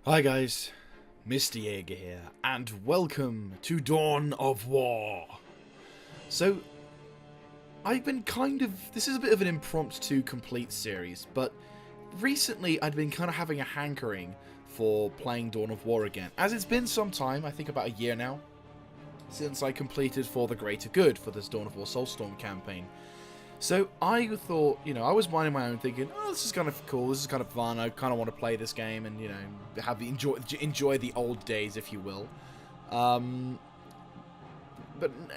Hi guys, Mr. Jaeger here, and welcome to Dawn of War. So, I've been this is a bit of an impromptu complete series, but recently I'd been kind of having a hankering for playing Dawn of War again, as it's been some time, I think about a year now, since I completed For the Greater Good for this Dawn of War Soulstorm campaign. So I thought, I was minding my own thinking, oh, this is kind of cool, this is kind of fun, I kind of want to play this game and, have enjoy the old days, if you will. But,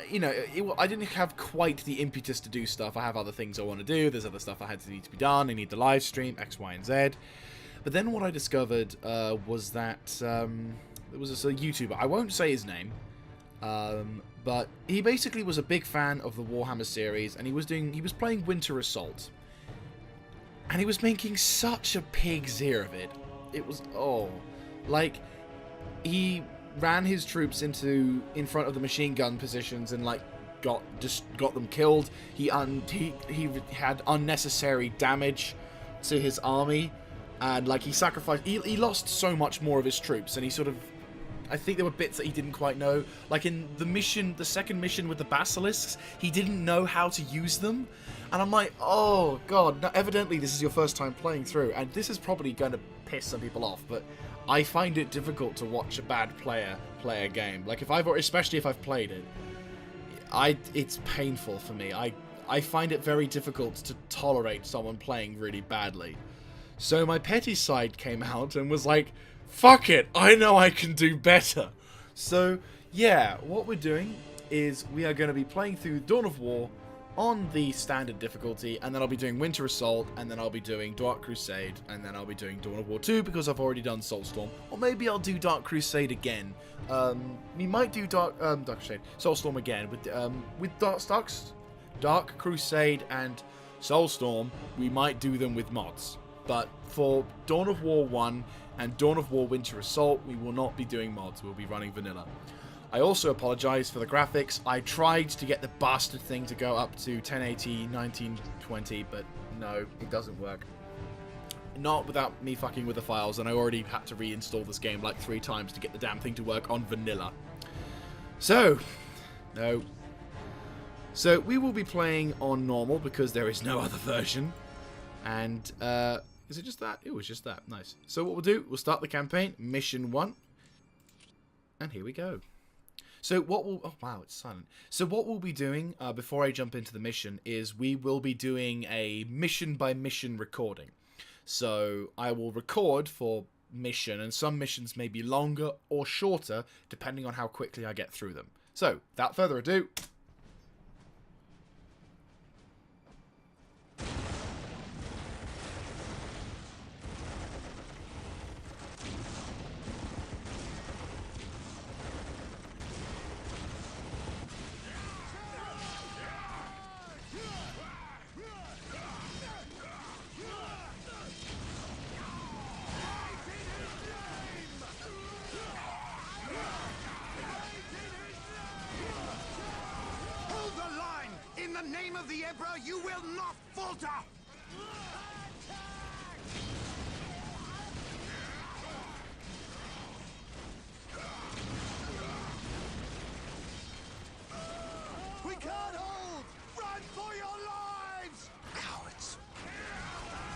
I didn't have quite the impetus to do stuff. I have other things I want to do, there's other stuff need to be done, I need the live stream, X, Y, and Z. But then what I discovered was that there was this YouTuber, I won't say his name, but he basically was a big fan of the Warhammer series, and he was playing Winter Assault, and he was making such a pig's ear of it. It was, he ran his troops in front of the machine gun positions and got them killed. He had unnecessary damage to his army, and he sacrificed. He lost so much more of his troops, and I think there were bits that he didn't quite know. Like in the second mission with the basilisks, he didn't know how to use them. And I'm like, oh god, now, evidently this is your first time playing through, and this is probably going to piss some people off, but I find it difficult to watch a bad player play a game. Especially if I've played it, it's painful for me. I find it very difficult to tolerate someone playing really badly. So my petty side came out and was like, fuck it, I know I can do better. So, yeah, what we're doing is we are going to be playing through Dawn of War on the standard difficulty, and then I'll be doing Winter Assault, and then I'll be doing Dark Crusade, and then I'll be doing Dawn of War 2 because I've already done Soulstorm. Or maybe I'll do Dark Crusade again. We might do Dark Crusade, Soulstorm again with Dark Crusade and Soulstorm. We might do them with mods. But for Dawn of War 1 and Dawn of War Winter Assault, we will not be doing mods, we'll be running vanilla. I also apologise for the graphics. I tried to get the bastard thing to go up to 1080, 1920, but no, it doesn't work. Not without me fucking with the files, and I already had to reinstall this game like 3 times to get the damn thing to work on vanilla. So, no. So, we will be playing on normal because there is no other version. And, is it just that? It was just that. Nice. So what we'll do, we'll start the campaign, mission 1. And here we go. So what we'll... Oh, wow, it's silent. So what we'll be doing, before I jump into the mission, is we will be doing a mission-by-mission recording. So I will record for mission, and some missions may be longer or shorter, depending on how quickly I get through them. So, without further ado... In the name of the Emperor, you will not falter! We can't hold! Run for your lives! Cowards!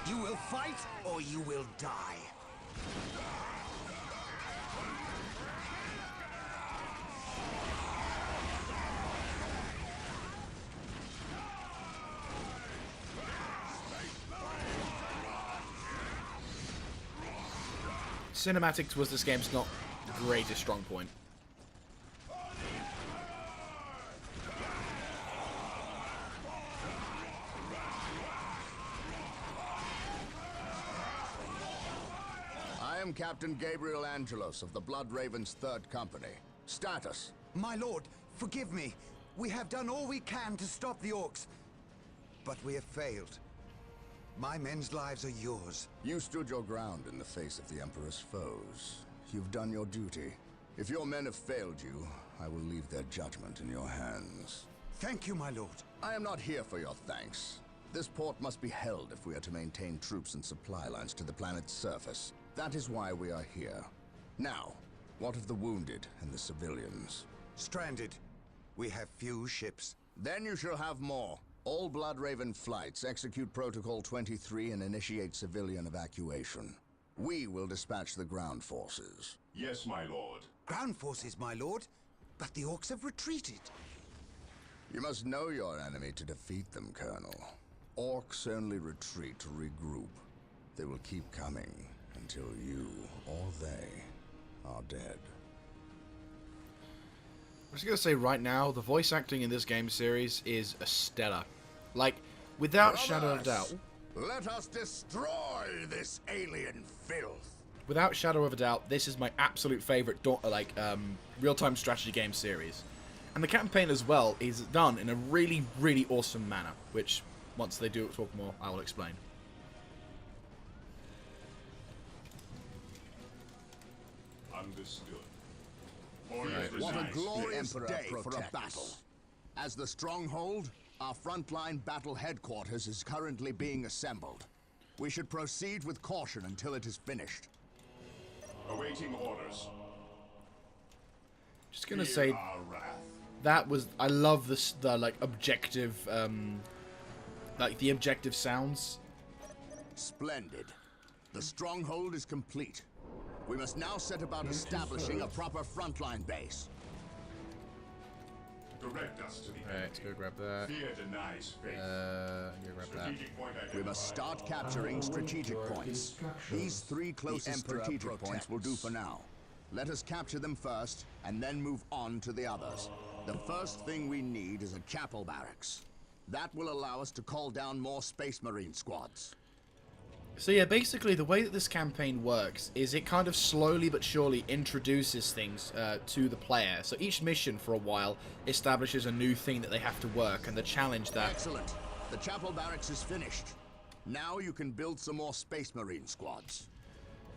You will fight, or you will die. Cinematics was this game's not greatest strong point. I am Captain Gabriel Angelos of the Blood Ravens 3rd Company. Status. My lord, forgive me. We have done all we can to stop the orcs, but we have failed. My men's lives are yours. You stood your ground in the face of the Emperor's foes. You've done your duty. If your men have failed you, I will leave their judgment in your hands. Thank you, my lord. I am not here for your thanks. This port must be held if we are to maintain troops and supply lines to the planet's surface. That is why we are here. Now, what of the wounded and the civilians? Stranded. We have few ships. Then you shall have more. All Bloodraven flights execute Protocol 23 and initiate civilian evacuation. We will dispatch the ground forces. Yes, my lord. Ground forces, my lord. But the orcs have retreated. You must know your enemy to defeat them, Colonel. Orcs only retreat to regroup. They will keep coming until you or they are dead. I'm just gonna say right now, the voice acting in this game series is stellar. Like, without shadow of a doubt. Let us destroy this alien filth. Without shadow of a doubt, this is my absolute favorite real-time strategy game series. And the campaign as well is done in a really, really awesome manner, which, once they do talk more, I will explain. Understood. What a glorious day for a battle. As the stronghold, our frontline battle headquarters is currently being assembled. We should proceed with caution until it is finished. Awaiting orders. Just gonna Fear say our wrath. that was, I love the like objective like the objective sounds. Splendid. The stronghold is complete. We must now set about establishing a proper frontline base. Direct us to the Alright, let's go grab that. Fear denies faith. Go grab that. Strategic point We must identified. start capturing strategic points. These three closest strategic points will do for now. Let us capture them first, and then move on to the others. The first thing we need is a chapel barracks. That will allow us to call down more Space Marine squads. So yeah, basically the way that this campaign works is it kind of slowly but surely introduces things to the player. So each mission for a while establishes a new thing that they have to work and the challenge that... Excellent. The chapel barracks is finished. Now you can build some more Space Marine squads.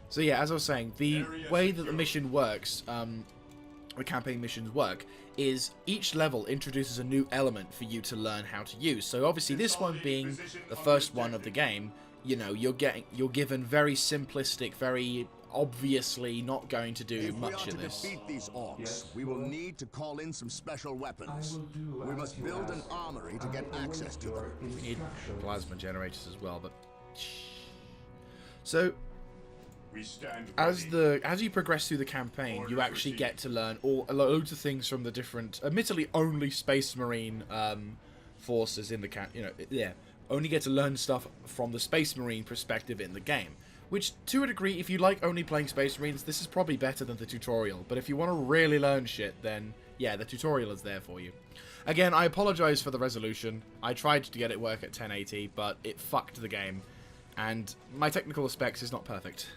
So yeah, as I was saying, the way that the mission works, the campaign missions work, is each level introduces a new element for you to learn how to use. So obviously this one being the first one of the game, you know, you're given very simplistic, very obviously not going to do much in this. If we are to defeat these orcs, we will need to call in some special weapons. We must build an armory to get access to them. We need plasma generators as well, but... So, We stand as ready. you progress through the campaign, you actually get to learn loads of things from the different, admittedly only Space Marine forces in the only get to learn stuff from the Space Marine perspective in the game. Which, to a degree, if you like only playing Space Marines, this is probably better than the tutorial. But if you want to really learn shit, then yeah, the tutorial is there for you. Again, I apologize for the resolution. I tried to get it work at 1080, but it fucked the game. And my technical specs is not perfect.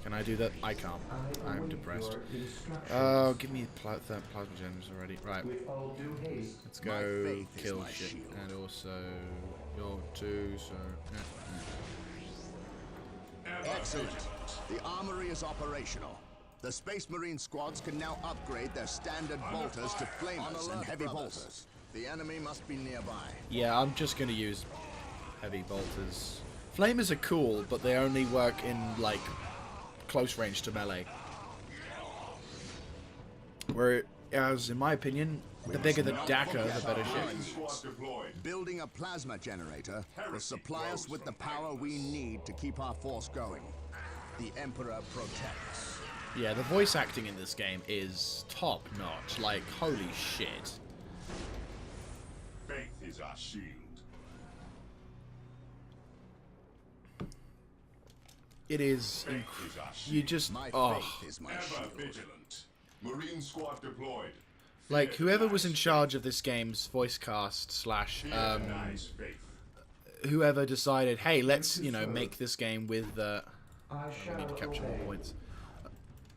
Can I do that? I can't. I'm depressed. Oh, give me plasma gems already. Right. Let's go kill shit. And also, you're two, so... Excellent. The armory is operational. The Space Marine squads can now upgrade their standard bolters to flamers and heavy bolters. The enemy must be nearby. Yeah, I'm just going to use heavy bolters. Flamers are cool, but they only work in, like, close range to melee. Whereas, in my opinion, the bigger the Dakka, the better shit. Squad deployed. Building a plasma generator will supply us with the power we need to keep our force going. The Emperor protects. Yeah, the voice acting in this game is top notch. Like, holy shit. Faith is our shield. It is. Faith is our shield. You just. My Oh. faith is my Ever shield. vigilant. Marine squad deployed. Like, whoever was in charge of this game's voice cast slash. Fear denies faith. Whoever decided, hey, let's, you know, make this game with the. We need to capture more points.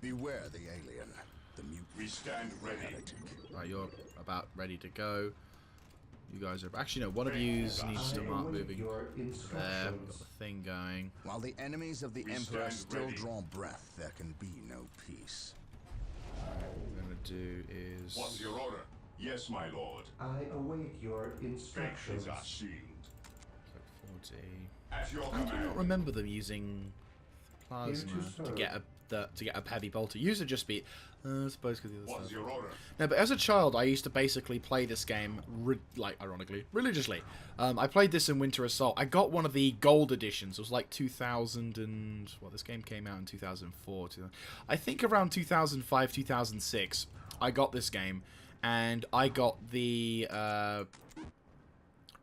Beware the alien, the mutant. We stand ready. Heretic. Right, you're about ready to go. You guys are. Actually, no, one of you needs to start moving. There, we've got the thing going. While the enemies of the We Emperor stand still ready. draw breath, there can be no peace. What we're gonna do is. What's your order? Yes, my lord. I await your Faith instructions. is our shield. 40. At your I do not command. remember them using plasma to get a heavy bolter. Use a just beat. I suppose because the other What's stuff. your order? No, but as a child, I used to basically play this game, ironically, religiously. I played this in Winter Assault. I got one of the gold editions. It was like 2000 and... Well, this game came out in 2004. I think around 2005, 2006, I got this game. And I got the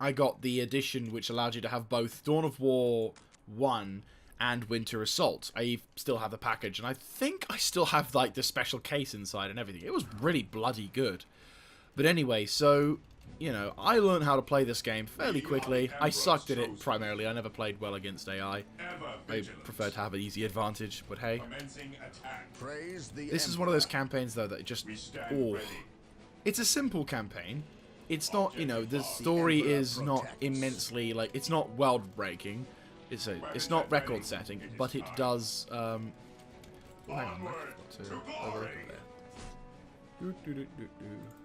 edition which allowed you to have both Dawn of War 1 and Winter Assault. I still have the package, and I think I still have like the special case inside and everything. It was really bloody good. But anyway, so, you know, I learned how to play this game fairly quickly. I sucked at it primarily. I never played well against AI. I prefer to have an easy advantage, but hey. This is one of those campaigns, though, that just... Oh. It's a simple campaign. It's not, you know, the story is not immensely, like, it's not world-breaking. It's not record-setting, but it does, hang on, over there.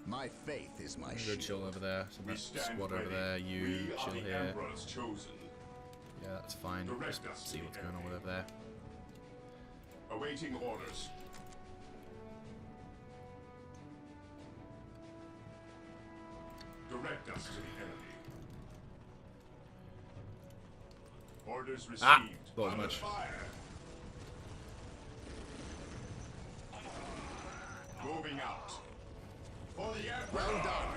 My faith is my Go shield. chill over there. So that squad over there, you chill here. Yeah, that's fine. Just see what's going on with over there. Awaiting orders. Direct us to the enemy. Orders received. Thought as Under much. fire. Moving out. For the Emperor. Well done.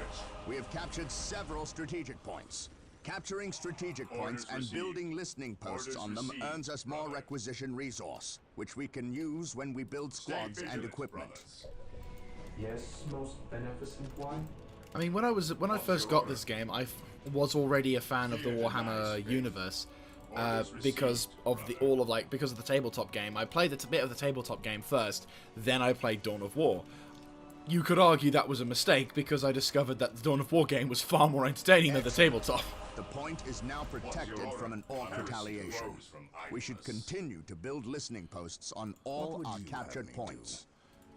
We have captured several strategic points. Capturing strategic points and received. building listening posts Orders on them received, earns us more brother. requisition resource, which we can use when we build Stay squads and vigilant, equipment. brothers. Yes, most beneficent one. I mean, when I first got this game, I was already a fan of the Warhammer universe. Because of the tabletop game. I played a bit of the tabletop game first, then I played Dawn of War. You could argue that was a mistake because I discovered that the Dawn of War game was far more entertaining than the tabletop. The point is now protected from an orc retaliation. We should continue to build listening posts on all our captured points.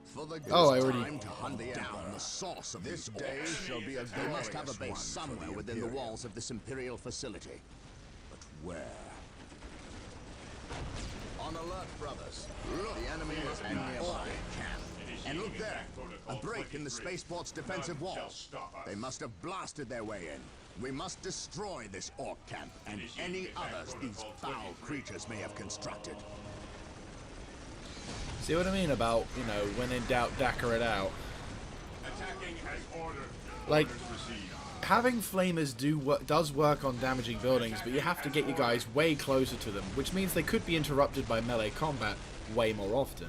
For the time to hunt down the source of this day shall be a They must have a base somewhere within the walls of this Imperial facility. But where? On alert, brothers. Look, the enemy is nearby. And look there, a break in the spaceport's defensive wall. They must have blasted their way in. We must destroy this orc camp and any others these foul creatures may have constructed. See what I mean about, you know, when in doubt, dagger it out. Attacking as ordered. Like, Orders received. having flamers does work on damaging buildings, but you have to get your guys way closer to them, which means they could be interrupted by melee combat way more often.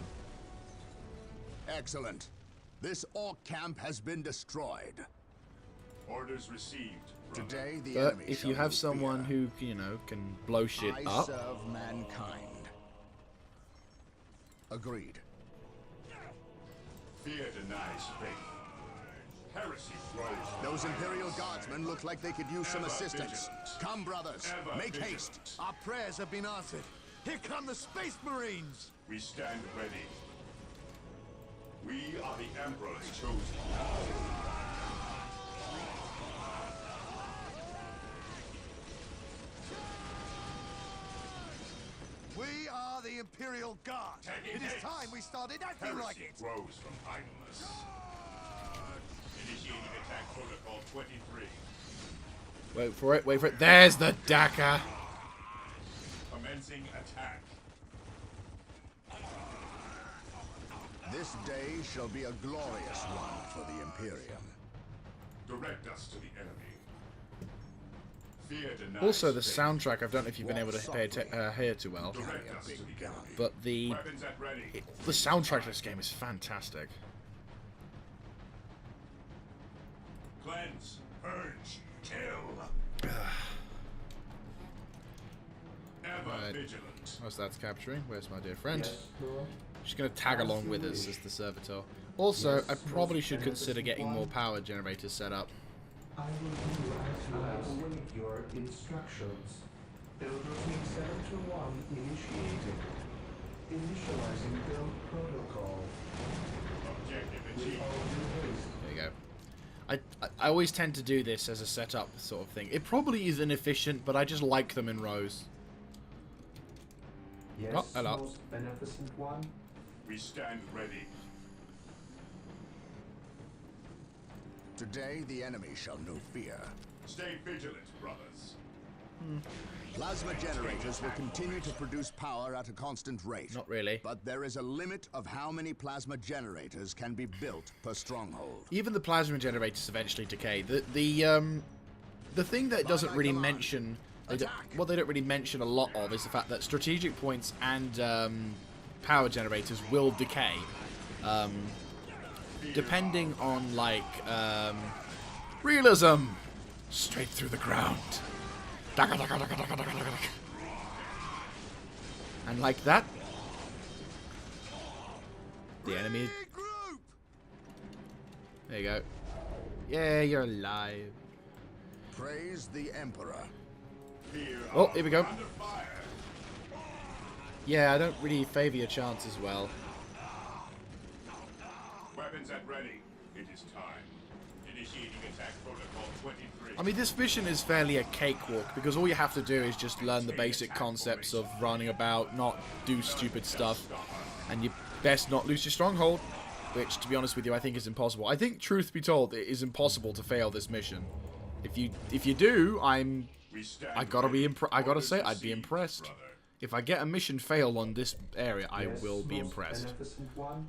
Excellent. This orc camp has been destroyed. Orders received. brother. Today, the But enemy if you shall have know someone fear. who, you know, can blow shit I up, serve mankind. Agreed. Fear denies faith. Heresy grows. Those Imperial Guardsmen look like they could use some assistance. Come, brothers, Ever make vigilant. haste. Our prayers have been answered. Here come the Space Marines! We stand ready. We are the Emperor's chosen. We are the Imperial Guard. Taking It is haste. time we started acting like Heresy it. grows from idleness. Initiating attack protocol 23. wait for it, there's the dagger! Commencing attack. This day shall be a glorious one for the Imperium. Direct us to the enemy. Fear denies Also, the faith. soundtrack, I don't know if you've been able to hear too well, Direct us to the enemy. but the Weapons at ready. soundtrack to this game is fantastic. Cleanse, purge, kill. Ever Right. vigilant. How's that capturing? Where's my dear friend? Yes, Lord. She's going to tag along with us as the servitor. Also, I probably should consider getting more power generators set up. I will do as I await your instructions. Build routine 721 initiated. Initializing build protocol. Objective With achieved. all due haste. There you go. I always tend to do this as a setup sort of thing. It probably is inefficient, but I just like them in rows. Yes, Oh, hello. most beneficent one. We stand ready. Today, the enemy shall know fear. Stay vigilant, brothers. Plasma generators will continue to produce power at a constant rate. Not really. But there is a limit of how many plasma generators can be built per stronghold. Even the plasma generators eventually decay. The thing that it doesn't really mention, what they don't really mention a lot of, is the fact that strategic points and power generators will decay, depending on like realism, straight through the ground, and like that, the enemy. Regroup! There you go. Yeah, you're alive. Praise the Emperor. Oh, here we go. Under fire. Yeah, I don't really favour your chance as well. Weapons at ready. It is time. Initiating attack protocol 23. I mean, this mission is fairly a cakewalk, because all you have to do is just learn the basic concepts of running about, not do stupid stuff, and you best not lose your stronghold, which, to be honest with you, I think is impossible. I think, truth be told, it is impossible to fail this mission. If you do, I gotta say, I'd be impressed. Brother. If I get a mission fail on this area, I Yes, will be most impressed. beneficent one.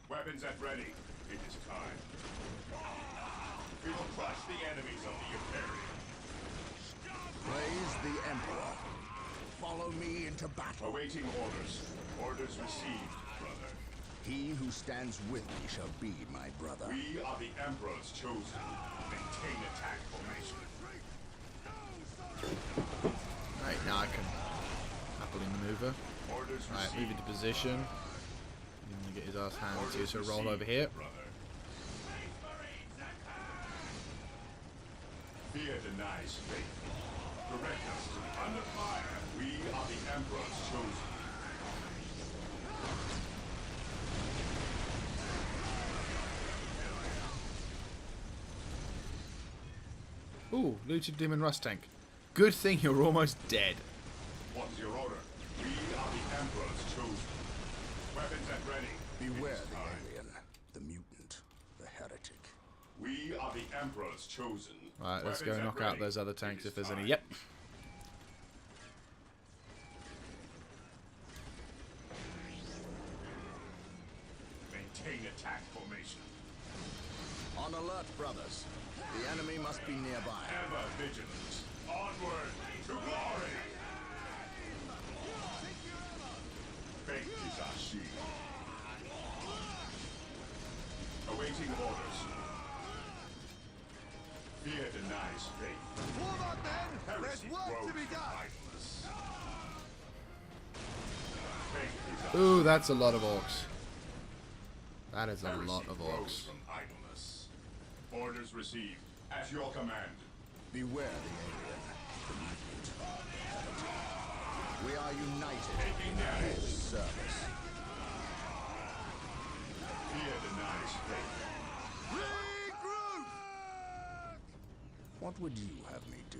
Weapons at ready. It is time. We will crush the enemies of the Imperium. Praise the Emperor. Follow me into battle. Awaiting orders. Orders received, brother. He who stands with me shall be my brother. We are the Emperor's chosen. Maintain attack formation. Right, now I can happily maneuver. Orders Right, received. move into position. He's gonna get his ass handed to you, so roll over here. Brother. Fear denies faith. Direct us to the under fire. We are the Emperor's chosen. Ooh, looted Demon Rust tank. Good thing you're almost dead. What's your order? We are the Emperor's chosen. Weapons at ready. Beware It is the time. alien, the mutant, the heretic. We are the Emperor's chosen. Right, let's go Weapons at knock out ready. those other It tanks is if there's time. any. Yep. Maintain attack formation. On alert, brothers. The enemy must be nearby. Ever vigilant. Onward to glory. Faith is our shield. Awaiting orders. Fear denies faith. Form up, men! There's Heresy work grows to be from done! idleness. Faith is our Ooh, that's a lot of orcs. That is a Heresy lot of grows orcs. from idleness. Orders received. At your command. Beware the alien, the mutant, the heretic. We are united Taking in damage. his service. Fear denies faith. Regroup! What would you have me do?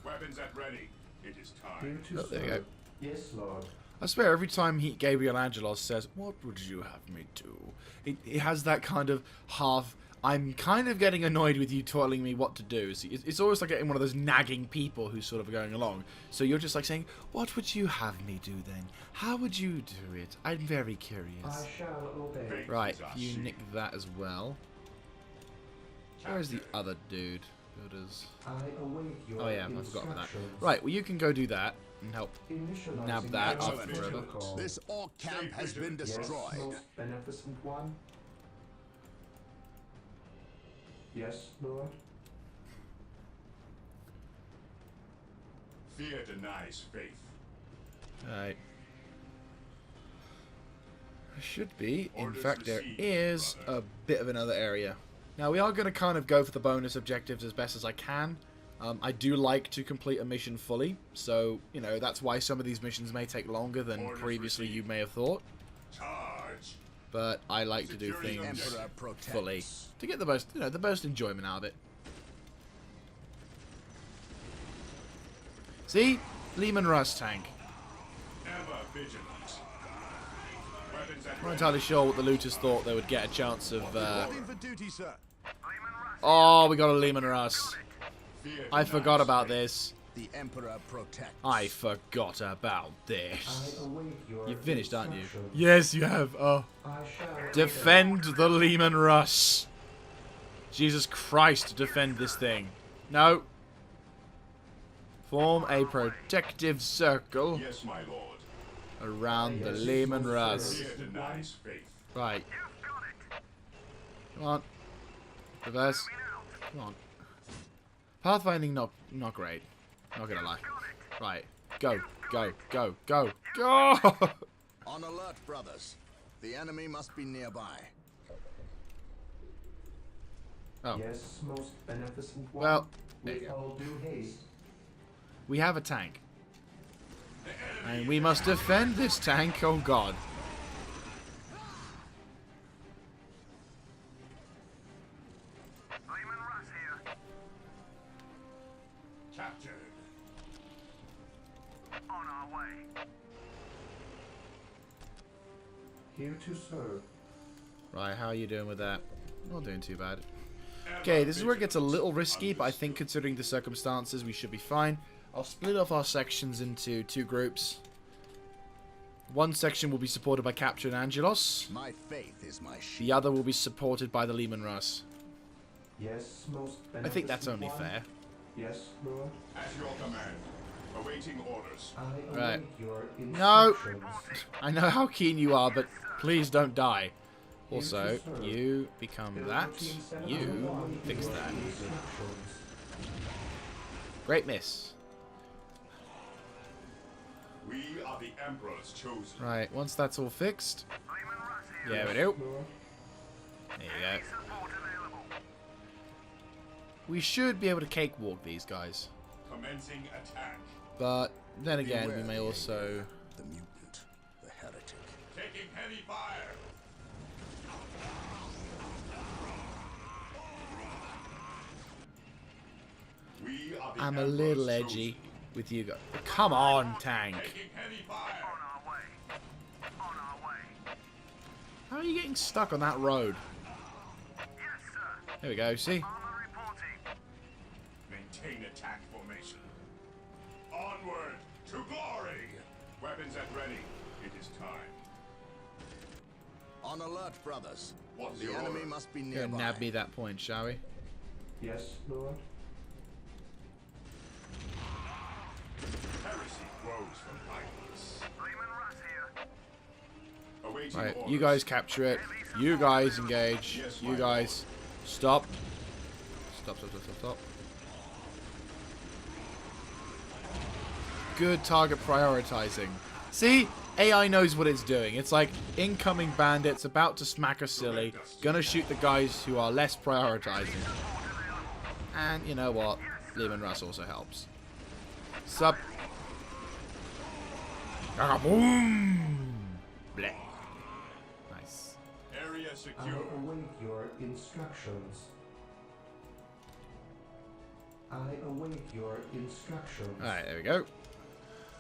Weapons at ready. It is Here time. to Oh, there you serve. go. Yes, Lord. I swear, every time Gabriel Angelos says, "What would you have me do?" It has that kind of half, I'm kind of getting annoyed with you telling me what to do. So it's always like getting one of those nagging people who's sort of going along. So you're just like saying, "What would you have me do then? How would you do it? I'm very curious." I shall obey. Faith Right, is our you shield. nick that as well. Where's the other dude? Builders. I await your Oh yeah, I forgot about that. instructions. Right, well you can go do that and help. Initializing Nab that power off forever. protocol. This orc camp has been Yes, destroyed. most beneficent one. Yes, Lord. Fear denies faith. Alright. There should be. In Orders fact, there received, is brother. a bit of another area. Now, we are going to kind of go for the bonus objectives as best as I can. I do like to complete a mission fully, so, you know, that's why some of these missions may take longer than Orders previously you received. may have thought. Charge. But I like to do Security things Emperor protects. fully to get the most, you know, the most enjoyment out of it. See? Lehman Russ tank. Ever vigilant. Weapons at I'm not ready. entirely sure what the looters thought they would get a chance of. Reporting for duty, sir. Oh, we got a Lehman Russ. Fear I denies forgot about faith. this. The Emperor protects. I forgot about this. I await your You finished, aren't you? instructions. Yes, you have. Oh. I shall Defend the Lehman Russ. Jesus Christ, defend this thing. No. Form a protective circle Yes, my lord. around the Yes, Lehman sir. Russ. Fear denies faith. Right. Come on. Reverse. Come on. Pathfinding not great. Not gonna lie. Right. Go. Go. Go. Go. Go! On alert, brothers. The enemy must be nearby. Oh. Yes, most beneficent one. Well, there with you go. all due haste. We have a tank. And we must defend this tank, oh god. Captured. Here to serve. Right, how are you doing with that? Not doing too bad. Okay, this is where it gets a little risky, but I think considering the circumstances, we should be fine. I'll split off our sections into two groups. One section will be supported by Capture and Angelos. My faith is my shield. The other will be supported by the Lehman Russ. Yes, most I beneficent think that's only one. fair. Yes, Lord. At your command. Awaiting orders. I await Right. your No! instructions. I know how keen you are, but please don't die. Also, Here to serve. you become that. You fix that. Instructions. Great miss. We are the Emperor's chosen. Right, once that's all fixed. Yeah, we do. Lord. There you go. We should be able to cakewalk these guys. Commencing attack. But then again, we Beware may the also... Jaeger, the mutant, the heretic. Taking heavy fire. We are the I'm a Emperor's little chosen. edgy with you guys. Come on, tank. Taking heavy fire. How are you getting stuck on that road? There we go, see? Maintain attack formation. Onward to glory. Weapons at ready. It is time. On alert, brothers. What's The your enemy order? must be Go nearby. nab me that point, shall we? Yes, Lord. Heresy grows from idleness. Awaiting Right, orders. you guys capture it. You guys engage. Yes, You my guys stop. Stop, stop, stop, stop, stop. Good target prioritizing. See? AI knows what it's doing. It's like incoming bandits about to smack us silly. Gonna shoot the guys who are less prioritizing. And you know what? Lehman Russ also helps. Sup? Boom! Bleh. Nice. Area I secure. await your instructions. I await your instructions. Alright, there we go.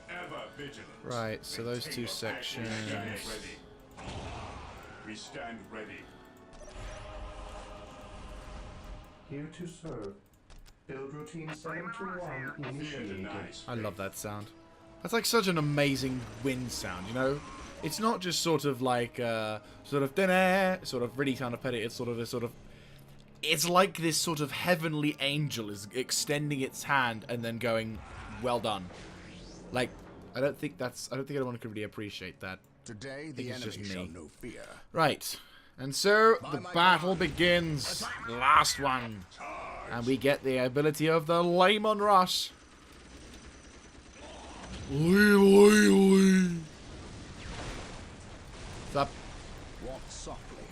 Ever vigilant. Right, so those Maintain two your sections. action. Stand ready. We stand ready. Here to serve. Build routine 7 to 1 Fear initiated. denies I faith. love that sound. That's like such an amazing wind sound, you know? It's not just sort of like, sort of, sort of really kind of petty. It's sort of a sort of... It's like this sort of heavenly angel is extending its hand and then going, well done. Like, I don't think anyone could really appreciate that. Today, the it's just enemy shall me. know fear. Right. And so, By the my battle command. begins. The last one. And we get the ability of the Lehman Russ. Lee. Up. Walk softly.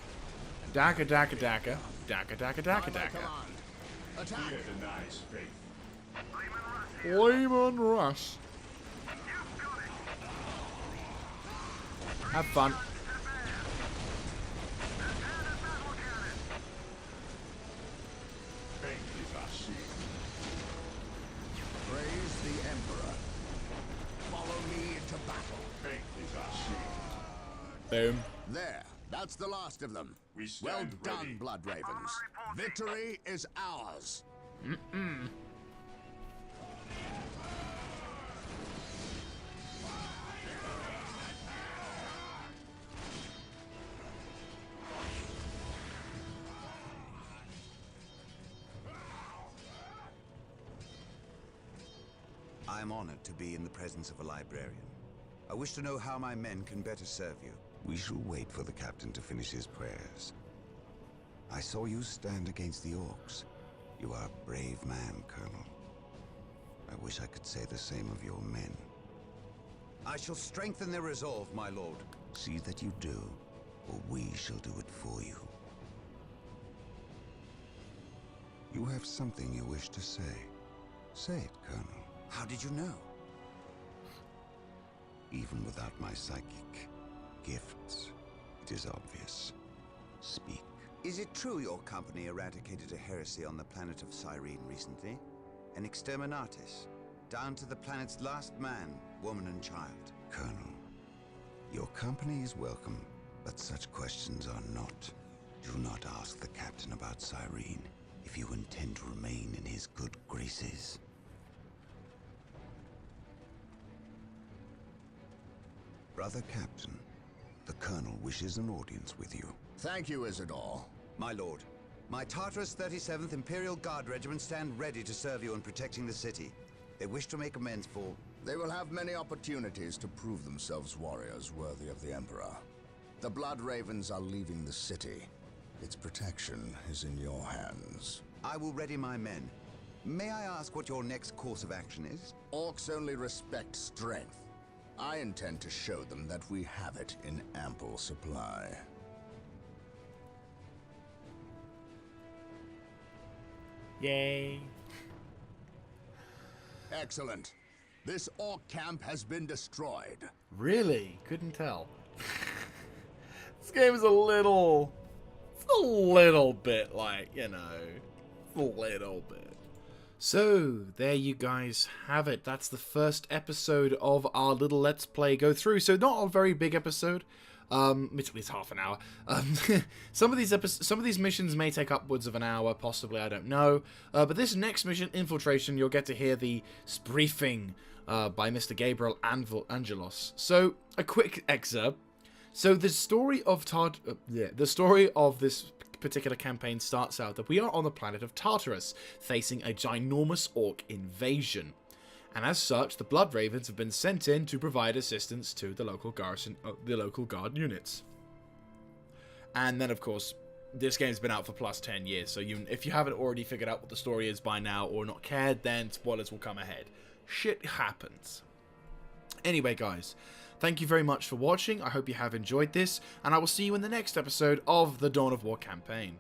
Daka, daka, daka. Daka, daka, daka, By my daka. command. Attack. Fear denies faith. Lehman Russ. Have fun. Faith is our shield. Praise the Emperor. Boom. There, that's the last of them. We Well stand done, ready. Blood Ravens. Victory is ours. I am honored to be in the presence of a librarian. I wish to know how my men can better serve you. We shall wait for the captain to finish his prayers. I saw you stand against the orcs. You are a brave man, Colonel. I wish I could say the same of your men. I shall strengthen their resolve, my lord. See that you do, or we shall do it for you. You have something you wish to say. Say it, Colonel. How did you know? Even without my psychic gifts, it is obvious. Speak. Is it true your company eradicated a heresy on the planet of Cyrene recently? An exterminatus, down to the planet's last man, woman and child. Colonel, your company is welcome, but such questions are not. Do not ask the captain about Cyrene if you intend to remain in his good graces. Brother Captain, the Colonel wishes an audience with you. Thank you, Isidore. My lord, my Tartarus 37th Imperial Guard Regiment stand ready to serve you in protecting the city. They wish to make amends for... They will have many opportunities to prove themselves warriors worthy of the Emperor. The Blood Ravens are leaving the city. Its protection is in your hands. I will ready my men. May I ask what your next course of action is? Orcs only respect strength. I intend to show them that we have it in ample supply. Yay. Excellent. This orc camp has been destroyed. Really? Couldn't tell. This game is a little bit like, you know, a little bit. So, there you guys have it. That's the first episode of our little Let's Play go through. So, not a very big episode. It's half an hour. Some of these missions may take upwards of an hour, possibly, I don't know. But this next mission, Infiltration, you'll get to hear the briefing by Mr. Gabriel Angelos. So, a quick excerpt. So, the story of this particular campaign starts out that we are on the planet of Tartarus, facing a ginormous orc invasion. And as such, the Blood Ravens have been sent in to provide assistance to the local garrison, the local guard units. And then, of course, this game's been out for plus 10 years, so if you haven't already figured out what the story is by now or not cared, then spoilers will come ahead. Shit happens. Anyway, guys, thank you very much for watching. I hope you have enjoyed this, and I will see you in the next episode of the Dawn of War campaign.